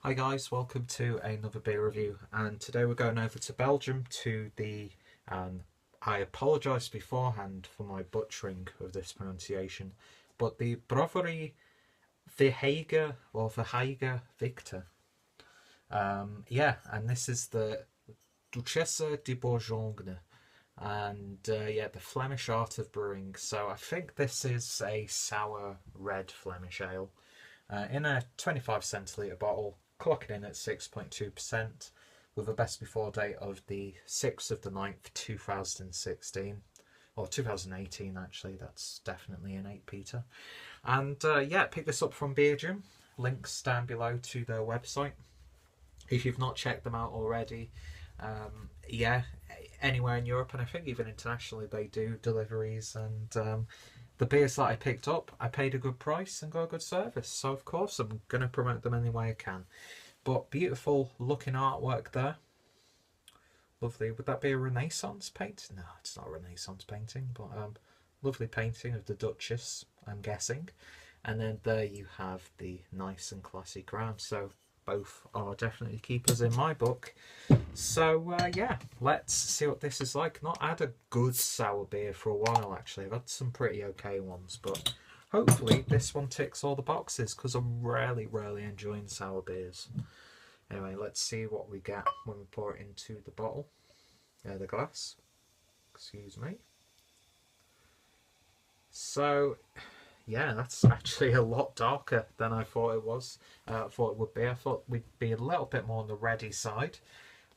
Hi guys, welcome to another beer review, and today we're going over to Belgium to the, I apologise beforehand for my butchering of this pronunciation, but the Brouwerij Verhaeghe or Verhaeghe Victor. Yeah, and this is the Duchesse de Bourgogne, and yeah, the Flemish art of brewing. So I think this is a sour red Flemish ale in a 25 centilitre bottle, clocking in at 6.2%, with a best before date of the 6th of the 9th 2016, or 2018 actually. That's definitely an 8 Peter. And yeah, pick this up from Beergium. Links down below to their website if you've not checked them out already. Yeah, anywhere in Europe, and I think even internationally, they do deliveries. And the beers that I picked up, I paid a good price and got a good service, so of course I'm going to promote them any way I can. But beautiful looking artwork there. Lovely. Would that be a Renaissance paint? No, it's not a Renaissance painting, but lovely painting of the Duchess, I'm guessing. And then there you have the nice and classy crown. So both are definitely keepers in my book. So yeah, let's see what this is like. Not had a good sour beer for a while actually. I've had some pretty okay ones, but hopefully this one ticks all the boxes because I'm really enjoying sour beers. Anyway, let's see what we get when we pour it into the bottle. The glass. Excuse me. So yeah, that's actually a lot darker than I thought it was. I thought it would be. I thought we'd be a little bit more on the reddy side.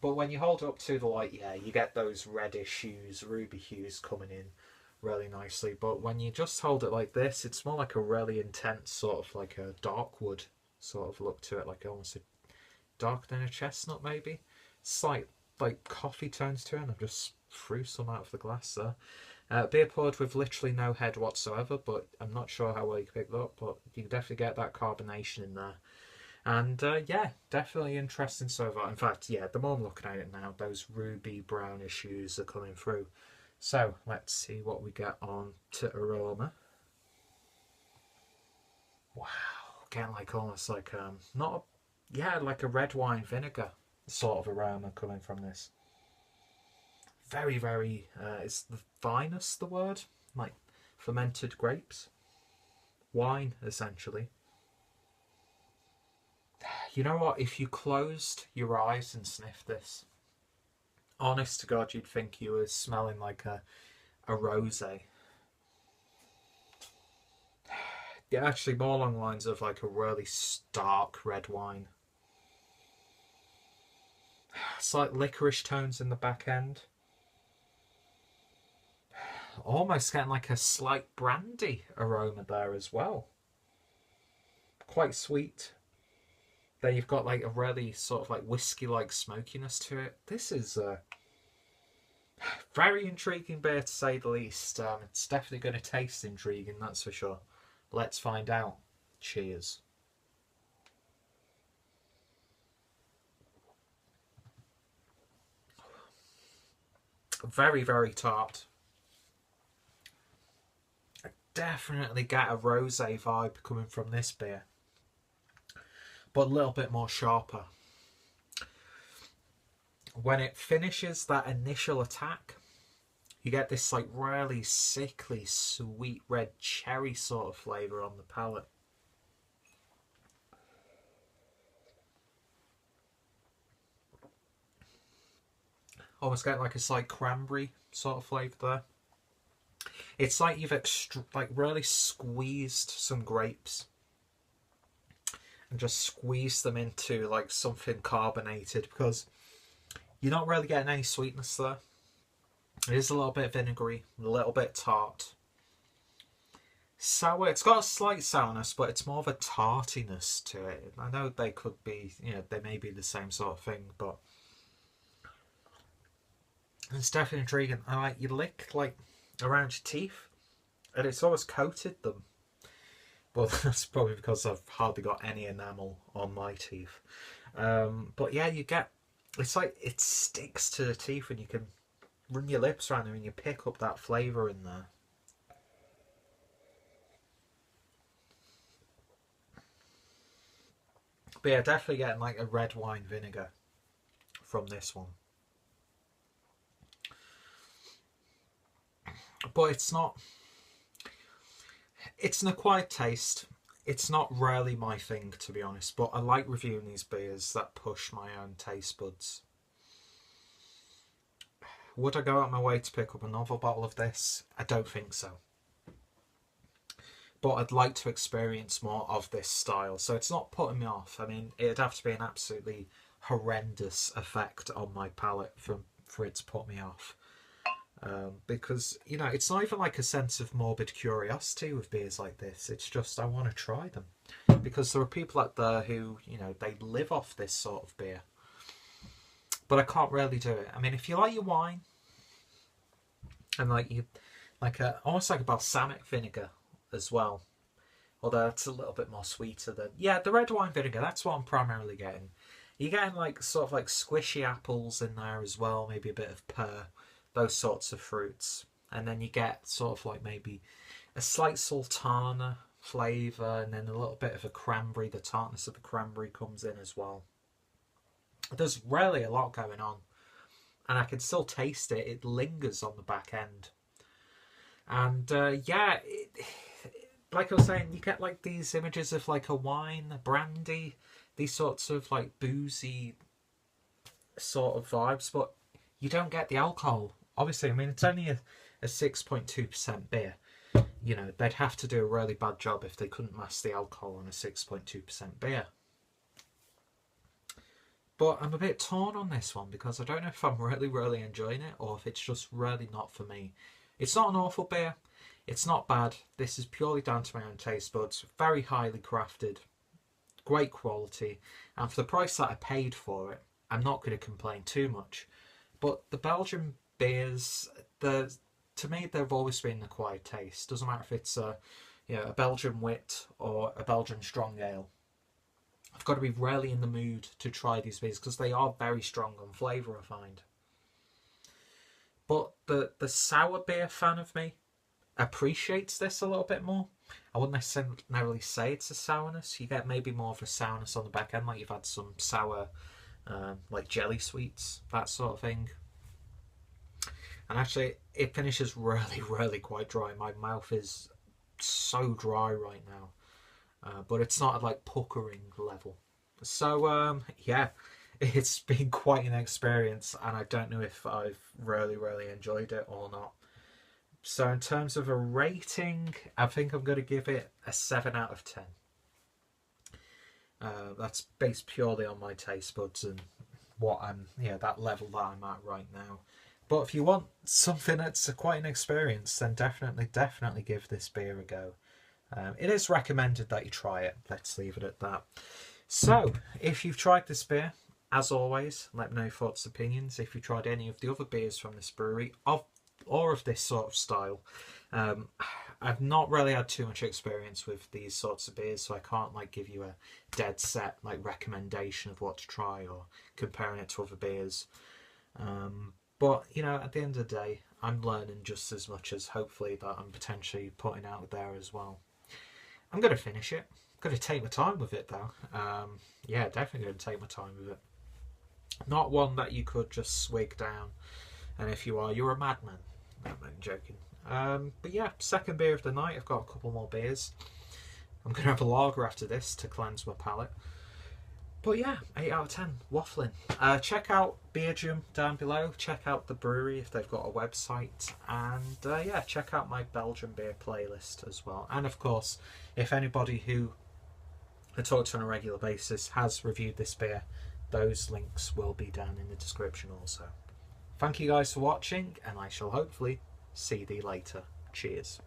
But when you hold it up to the light, yeah, you get those reddish hues, ruby hues coming in really nicely. But when you just hold it like this, it's more like a really intense sort of like a dark wood sort of look to it, like almost a darker than a chestnut maybe. Slight like coffee tones to it, and I've just threw some out of the glass there. Beer poured with literally no head whatsoever, but I'm not sure how well you picked it up, but you can definitely get that carbonation in there. And yeah, definitely interesting so far. In fact, yeah, the more I'm looking at it now, those ruby brownish hues are coming through. So let's see what we get on to aroma. Wow, getting like almost like not a, yeah, like a red wine vinegar sort of aroma coming from this. Very is the vinous the word? Like fermented grapes? Wine, essentially. You know what? If you closed your eyes and sniffed this, honest to God, you'd think you were smelling like a rosé. Yeah, actually more along the lines of like a really stark red wine. Slight licorice tones in the back end. Almost getting like a slight brandy aroma there as well. Quite sweet. Then you've got like a really sort of like whiskey-like smokiness to it. This is a very intriguing beer to say the least. It's definitely going to taste intriguing, that's for sure. Let's find out. Cheers. Very tart. I definitely get a rosé vibe coming from this beer, but a little bit more sharper. When it finishes that initial attack, you get this like really sickly sweet red cherry sort of flavour on the palate. Almost get like a slight cranberry sort of flavour there. It's like you've like really squeezed some grapes and just squeezed them into like something carbonated, because you're not really getting any sweetness there. It is a little bit vinegary, a little bit tart. Sour, it's got a slight sourness, but it's more of a tartiness to it. I know they could be, you know, they may be the same sort of thing, but it's definitely intriguing. I like, you lick like around your teeth and it's almost coated them. Well, that's probably because I've hardly got any enamel on my teeth. But yeah, you get, it's like it sticks to the teeth and you can run your lips around them and you pick up that flavour in there. But yeah, definitely getting like a red wine vinegar from this one. But it's not, it's an acquired taste. It's not really my thing, to be honest, but I like reviewing these beers that push my own taste buds. Would I go out my way to pick up another bottle of this? I don't think so. But I'd like to experience more of this style, so it's not putting me off. I mean, it'd have to be an absolutely horrendous effect on my palate for it to put me off. Because, you know, it's not even like a sense of morbid curiosity with beers like this. It's just I want to try them. Because there are people out there who, you know, they live off this sort of beer. But I can't really do it. I mean, if you like your wine, and like you, like almost like a balsamic vinegar as well. Although it's a little bit more sweeter than, yeah, the red wine vinegar, that's what I'm primarily getting. You're getting like sort of like squishy apples in there as well, maybe a bit of pear, those sorts of fruits. And then you get sort of like maybe a slight sultana flavour, and then a little bit of a cranberry. The tartness of the cranberry comes in as well. There's really a lot going on, and I can still taste it. It lingers on the back end. And yeah, like I was saying, you get like these images of like a wine, a brandy, these sorts of like boozy sort of vibes, but you don't get the alcohol. Obviously, I mean, it's only a 6.2% beer. You know, they'd have to do a really bad job if they couldn't master the alcohol on a 6.2% beer. But I'm a bit torn on this one because I don't know if I'm really enjoying it or if it's just really not for me. It's not an awful beer. It's not bad. This is purely down to my own taste buds. Very highly crafted. Great quality. And for the price that I paid for it, I'm not going to complain too much. But the Belgian beers, to me, they've always been an acquired taste. Doesn't matter if it's a Belgian wit or a Belgian strong ale. I've got to be really in the mood to try these beers because they are very strong on flavour, I find. But the sour beer fan of me appreciates this a little bit more. I wouldn't necessarily say it's a sourness. You get maybe more of a sourness on the back end, like you've had some sour, like jelly sweets, that sort of thing. And actually, it finishes really quite dry. My mouth is so dry right now. But it's not at like puckering level. So yeah, it's been quite an experience, and I don't know if I've really enjoyed it or not. So in terms of a rating, I think I'm going to give it a 7 out of 10. That's based purely on my taste buds and what that level that I'm at right now. But if you want something that's quite an experience, then definitely give this beer a go. It is recommended that you try it. Let's leave it at that. So, if you've tried this beer, as always, let me know your thoughts and opinions. If you tried any of the other beers from this brewery, or of this sort of style. I've not really had too much experience with these sorts of beers, so I can't like give you a dead set like recommendation of what to try or comparing it to other beers. But, you know, at the end of the day, I'm learning just as much as hopefully that I'm potentially putting out there as well. I'm going to finish it. I'm going to take my time with it, though. Yeah, definitely going to take my time with it. Not one that you could just swig down. And if you are, you're a madman. No, I'm joking. But yeah, second beer of the night. I've got a couple more beers. I'm going to have a lager after this to cleanse my palate. But yeah, 8 out of 10, waffling. Check out Beergium down below. Check out the brewery if they've got a website. And yeah, check out my Belgian beer playlist as well. And of course, if anybody who I talk to on a regular basis has reviewed this beer, those links will be down in the description also. Thank you guys for watching, and I shall hopefully see thee later. Cheers.